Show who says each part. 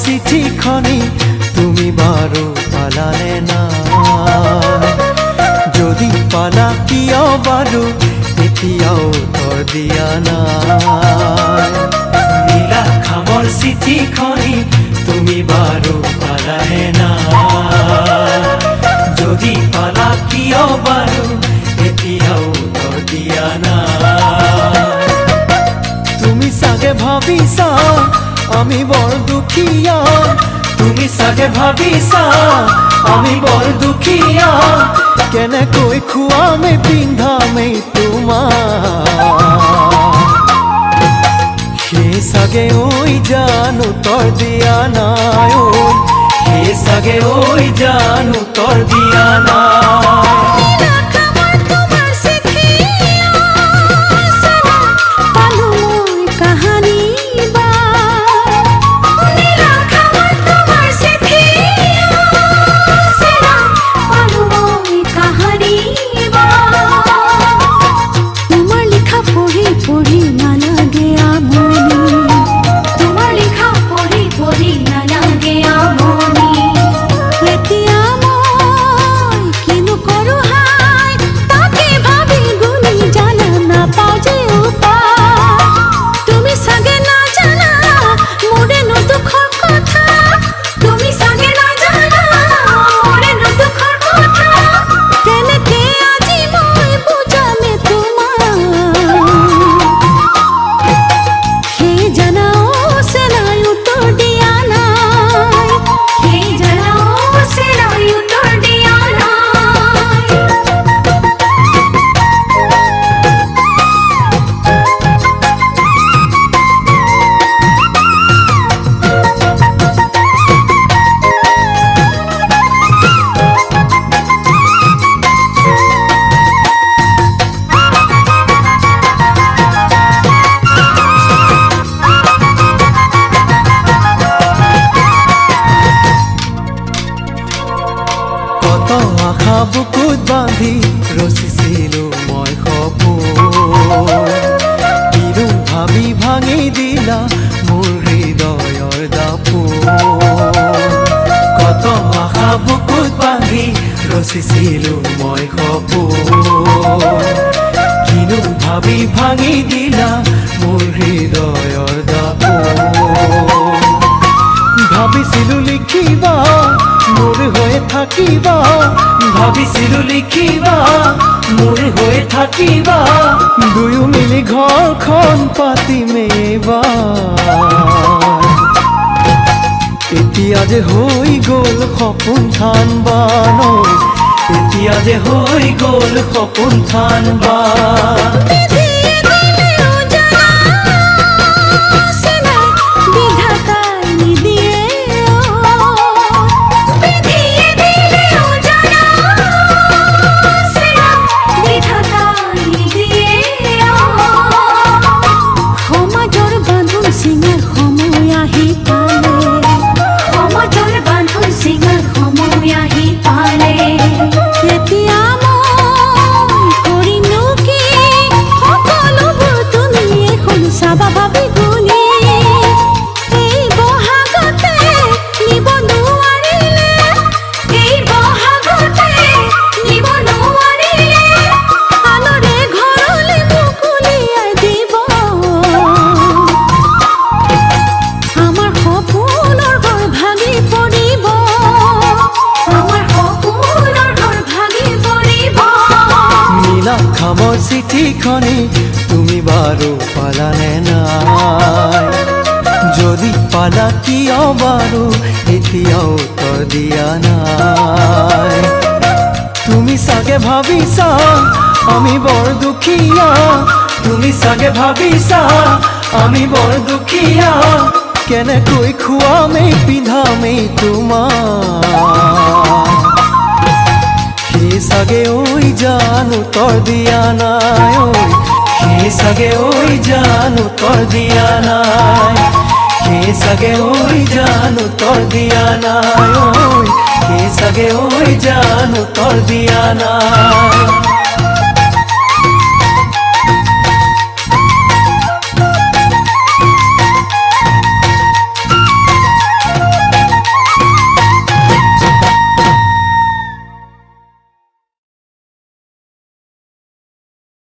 Speaker 1: চিঠিখনি তুমি বাৰু পালানে না যদি পালা কিয় বাৰু এতিয়াও উত্তৰ দিয়া নাই নীলা খামৰ চিঠিখনি তুমি বাৰু পালানে না যদি পালা কিয় বাৰু এতিয়াও উত্তৰ দিয়া নাই তুমি চাগে ভাবিছা আমি বৰ দুখীয়া তুমি চাগে ভাবিছা আমি বৰ দুখীয়া কেনেকৈ খুৱামে পিন্ধামে তোমাক সেই চাগে ঐ জান উত্তৰ দিয়া নাই সেই চাগে ঐ জান উত্তৰ দিয়া নাই বুকুত বান্ধি ৰচিছিলো মই সপোন কিনো ভাবি ভাঙি দিলা মোৰ হৃদয়ৰ দাপোন কত আশা বুকুত বান্ধি ৰচিছিলো মই সপোন কিনো ভাবি ভাঙি দিলা মোৰ হৃদয়ৰ দাপোন ভাবিছিলো লিখিবা মোৰ হৈ থাকিবা ভাবিছিলো লিখিবা মোৰ হৈ থাকিবা দুয়ো মিলি ঘৰখন পাতিমে এতিয়া যে হৈ গ'ল সপোন থান বানৈ এতিয়া যে হৈ গ'ল সপোন থান বান খামৰ চিঠিখনি তুমি বাৰু পালানে নাই যদি পালা কিয় বাৰু এতিয়াও উত্তৰ দিয়া নাই তুমি চাগে ভাবিছা আমি বৰ দুখীয়া তুমি চাগে ভাবিছা আমি বৰ দুখীয়া কেনেকৈ খুৱামে পিন্ধামে তোমাক সেই চাগে ঐ জান উত্তৰ দিয়া নাই সেই চাগে ঐ জান উত্তৰ দিয়া নাই সেই চাগে ঐ জান উত্তৰ দিয়া নাই সেই চাগে ঐ জান উত্তৰ দিয়া নাই